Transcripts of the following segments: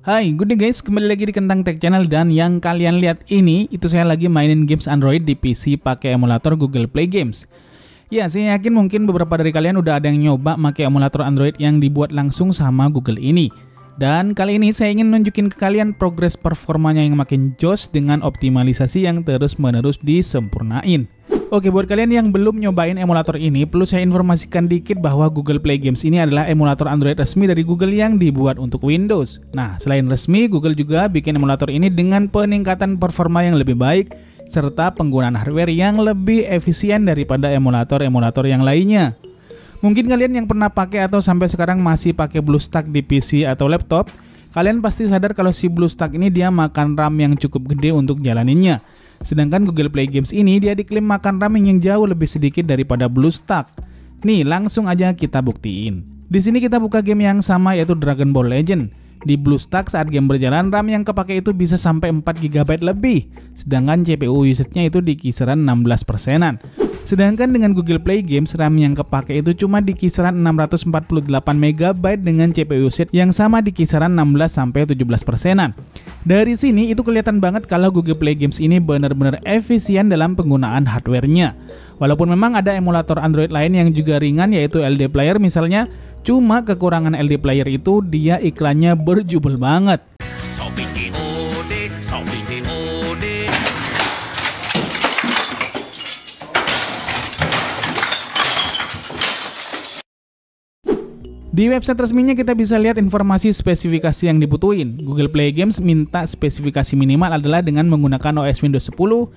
Hai, good day guys, kembali lagi di Kentang Tech Channel, dan yang kalian lihat ini, itu saya lagi mainin games Android di PC pakai emulator Google Play Games. Ya, saya yakin mungkin beberapa dari kalian udah ada yang nyoba pakai emulator Android yang dibuat langsung sama Google ini. Dan kali ini saya ingin nunjukin ke kalian progres performanya yang makin jos dengan optimalisasi yang terus-menerus disempurnain. Oke, buat kalian yang belum nyobain emulator ini, perlu saya informasikan dikit bahwa Google Play Games ini adalah emulator Android resmi dari Google yang dibuat untuk Windows. Nah, selain resmi, Google juga bikin emulator ini dengan peningkatan performa yang lebih baik, serta penggunaan hardware yang lebih efisien daripada emulator-emulator yang lainnya. Mungkin kalian yang pernah pakai atau sampai sekarang masih pakai BlueStack di PC atau laptop, kalian pasti sadar kalau si BlueStack ini dia makan RAM yang cukup gede untuk jalaninnya. Sedangkan Google Play Games ini dia diklaim makan RAM yang jauh lebih sedikit daripada BlueStack. Nih, langsung aja kita buktiin. Di sini kita buka game yang sama, yaitu Dragon Ball Legend. Di BlueStack saat game berjalan, RAM yang kepake itu bisa sampai 4 GB lebih. Sedangkan CPU usage-nya itu di kisaran 16%-an. Sedangkan dengan Google Play Games, RAM yang kepake itu cuma di kisaran 648 MB dengan CPU usage yang sama di kisaran 16-17%-an. Dari sini itu kelihatan banget kalau Google Play Games ini benar-benar efisien dalam penggunaan hardware-nya. Walaupun memang ada emulator Android lain yang juga ringan, yaitu LD Player misalnya, cuma kekurangan LD Player itu dia iklannya berjubel banget. Di website resminya kita bisa lihat informasi spesifikasi yang dibutuhin. Google Play Games minta spesifikasi minimal adalah dengan menggunakan OS Windows 10,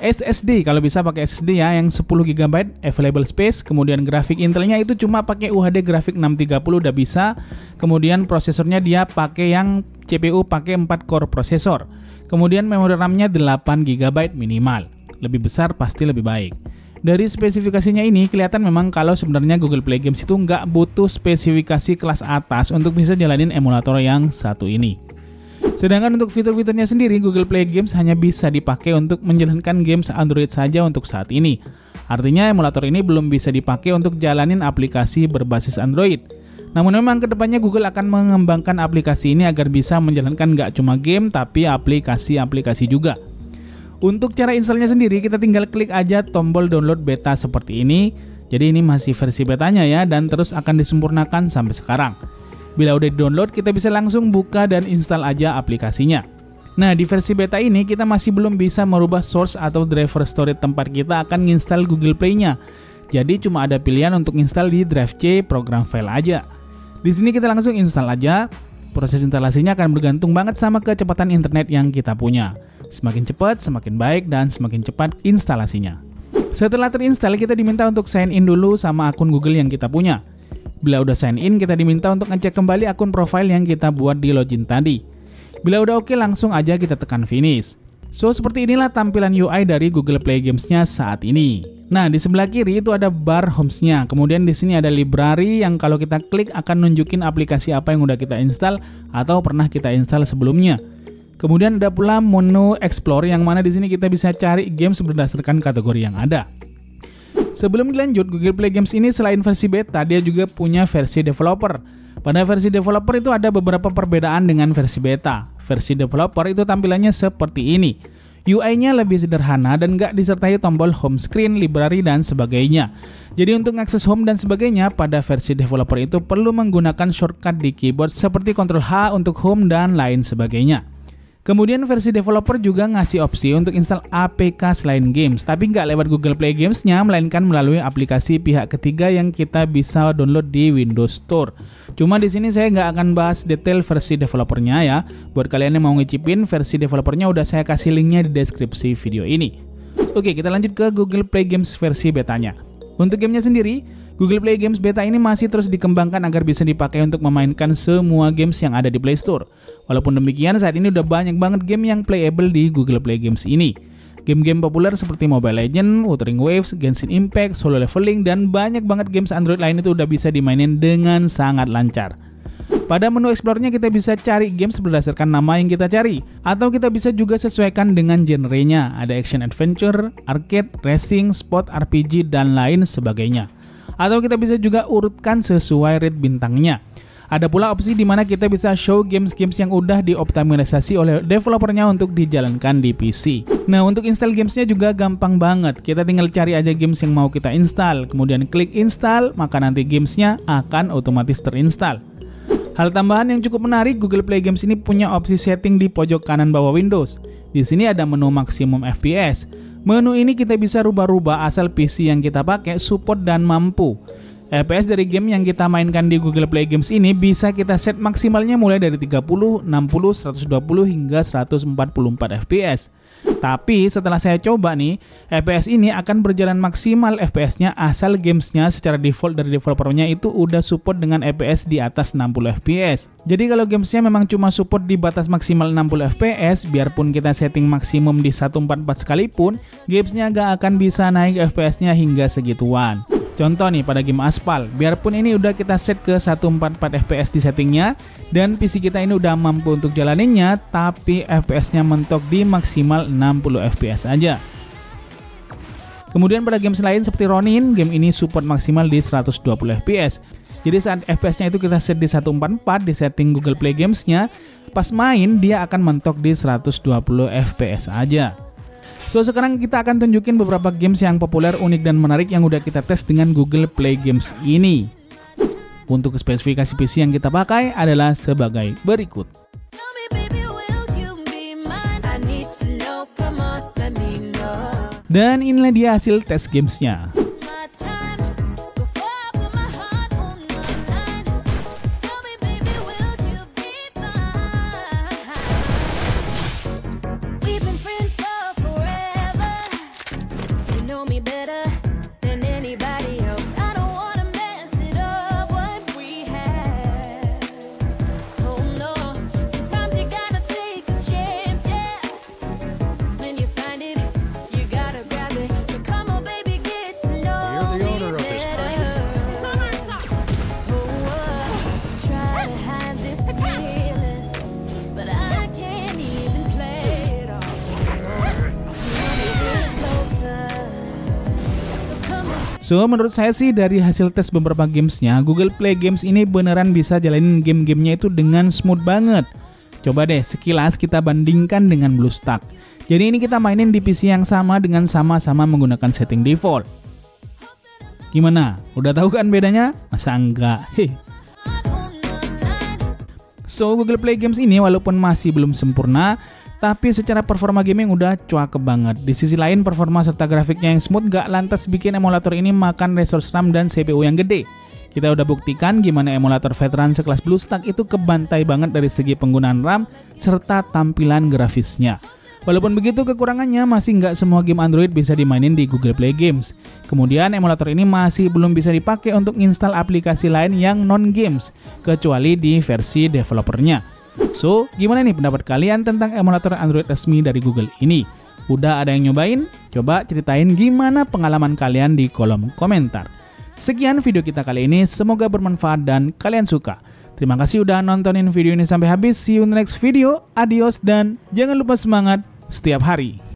SSD kalau bisa pakai SSD ya yang 10 GB available space, kemudian grafik Intelnya itu cuma pakai UHD grafik 630 udah bisa. Kemudian prosesornya dia pakai yang CPU pakai 4 core prosesor. Kemudian memori RAM-nya 8 GB minimal. Lebih besar pasti lebih baik. Dari spesifikasinya ini kelihatan memang kalau sebenarnya Google Play Games itu nggak butuh spesifikasi kelas atas untuk bisa jalanin emulator yang satu ini. Sedangkan untuk fitur-fiturnya sendiri, Google Play Games hanya bisa dipakai untuk menjalankan games Android saja untuk saat ini. Artinya emulator ini belum bisa dipakai untuk jalanin aplikasi berbasis Android. Namun memang kedepannya Google akan mengembangkan aplikasi ini agar bisa menjalankan nggak cuma game tapi aplikasi-aplikasi juga. Untuk cara installnya sendiri, kita tinggal klik aja tombol download beta seperti ini. Jadi ini masih versi betanya ya, dan terus akan disempurnakan sampai sekarang. Bila udah di-download, kita bisa langsung buka dan install aja aplikasinya. Nah, di versi beta ini kita masih belum bisa merubah source atau driver storage tempat kita akan install Google Play-nya. Jadi cuma ada pilihan untuk install di drive C program file aja. Di sini kita langsung install aja. Proses instalasinya akan bergantung banget sama kecepatan internet yang kita punya. Semakin cepat, semakin baik, dan semakin cepat instalasinya. Setelah terinstall, kita diminta untuk sign in dulu sama akun Google yang kita punya. Bila udah sign in, kita diminta untuk ngecek kembali akun profile yang kita buat di login tadi. Bila udah oke, langsung aja kita tekan finish. So, seperti inilah tampilan UI dari Google Play Games-nya saat ini. Nah, di sebelah kiri itu ada bar Homes-nya. Kemudian di sini ada library yang kalau kita klik akan nunjukin aplikasi apa yang udah kita install atau pernah kita install sebelumnya. Kemudian ada pula menu Explore yang mana di sini kita bisa cari games berdasarkan kategori yang ada. Sebelum dilanjut, Google Play Games ini selain versi beta, dia juga punya versi developer. Pada versi developer itu ada beberapa perbedaan dengan versi beta. Versi developer itu tampilannya seperti ini. UI-nya lebih sederhana dan nggak disertai tombol home screen, library, dan sebagainya. Jadi untuk akses home dan sebagainya, pada versi developer itu perlu menggunakan shortcut di keyboard seperti Ctrl H untuk home dan lain sebagainya. Kemudian versi developer juga ngasih opsi untuk install APK selain games, tapi nggak lewat Google Play Games-nya, melainkan melalui aplikasi pihak ketiga yang kita bisa download di Windows Store. Cuma di sini saya nggak akan bahas detail versi developernya ya. Buat kalian yang mau ngicipin versi developernya udah saya kasih linknya di deskripsi video ini. Oke, kita lanjut ke Google Play Games versi betanya. Untuk gamenya sendiri, Google Play Games beta ini masih terus dikembangkan agar bisa dipakai untuk memainkan semua games yang ada di Play Store. Walaupun demikian, saat ini udah banyak banget game yang playable di Google Play Games ini. Game-game populer seperti Mobile Legends, Wuthering Waves, Genshin Impact, Solo Leveling, dan banyak banget games Android lain itu udah bisa dimainin dengan sangat lancar. Pada menu Explore-nya kita bisa cari games berdasarkan nama yang kita cari, atau kita bisa juga sesuaikan dengan genre-nya. Ada action adventure, arcade, racing, sport, RPG, dan lain sebagainya. Atau kita bisa juga urutkan sesuai rate bintangnya. Ada pula opsi di mana kita bisa show games-games yang udah dioptimalisasi oleh developernya untuk dijalankan di PC. Nah, untuk install gamesnya juga gampang banget. Kita tinggal cari aja games yang mau kita install, kemudian klik install, maka nanti gamesnya akan otomatis terinstall. Hal tambahan yang cukup menarik, Google Play Games ini punya opsi setting di pojok kanan bawah Windows. Di sini ada menu maksimum FPS. Menu ini kita bisa rubah-rubah asal PC yang kita pakai support dan mampu. FPS dari game yang kita mainkan di Google Play Games ini bisa kita set maksimalnya mulai dari 30, 60, 120 hingga 144 FPS. Tapi setelah saya coba nih, FPS ini akan berjalan maksimal FPS-nya asal gamesnya secara default dari developernya itu udah support dengan FPS di atas 60 FPS. Jadi kalau gamesnya memang cuma support di batas maksimal 60 FPS, biarpun kita setting maksimum di 144 sekalipun, gamesnya gak akan bisa naik FPS-nya hingga segituan. Contoh nih pada game Aspal, biarpun ini udah kita set ke 144 FPS di settingnya dan PC kita ini udah mampu untuk jalaninnya, tapi FPS-nya mentok di maksimal 60 FPS aja. Kemudian pada games lain seperti Ronin, game ini support maksimal di 120 FPS. Jadi saat FPS-nya itu kita set di 144 di setting Google Play Games-nya, pas main dia akan mentok di 120 FPS aja. So, sekarang kita akan tunjukin beberapa games yang populer, unik, dan menarik yang udah kita tes dengan Google Play Games ini. Untuk spesifikasi PC yang kita pakai adalah sebagai berikut. Dan inilah dia hasil tes gamesnya. So, menurut saya sih dari hasil tes beberapa gamesnya, Google Play Games ini beneran bisa jalanin game-gamenya itu dengan smooth banget. Coba deh sekilas kita bandingkan dengan BlueStack. Jadi ini kita mainin di PC yang sama dengan sama-sama menggunakan setting default. Gimana? Udah tahu kan bedanya? Masa enggak? So, Google Play Games ini walaupun masih belum sempurna, tapi secara performa gaming udah cuakep banget. Di sisi lain, performa serta grafiknya yang smooth gak lantas bikin emulator ini makan resource RAM dan CPU yang gede. Kita udah buktikan gimana emulator veteran sekelas BlueStack itu kebantai banget dari segi penggunaan RAM serta tampilan grafisnya. Walaupun begitu, kekurangannya masih nggak semua game Android bisa dimainin di Google Play Games. Kemudian emulator ini masih belum bisa dipakai untuk install aplikasi lain yang non-games, kecuali di versi developernya. So, gimana nih pendapat kalian tentang emulator Android resmi dari Google ini? Udah ada yang nyobain? Coba ceritain gimana pengalaman kalian di kolom komentar. Sekian video kita kali ini, semoga bermanfaat dan kalian suka. Terima kasih udah nontonin video ini sampai habis. See you in the next video. Adios dan jangan lupa semangat setiap hari.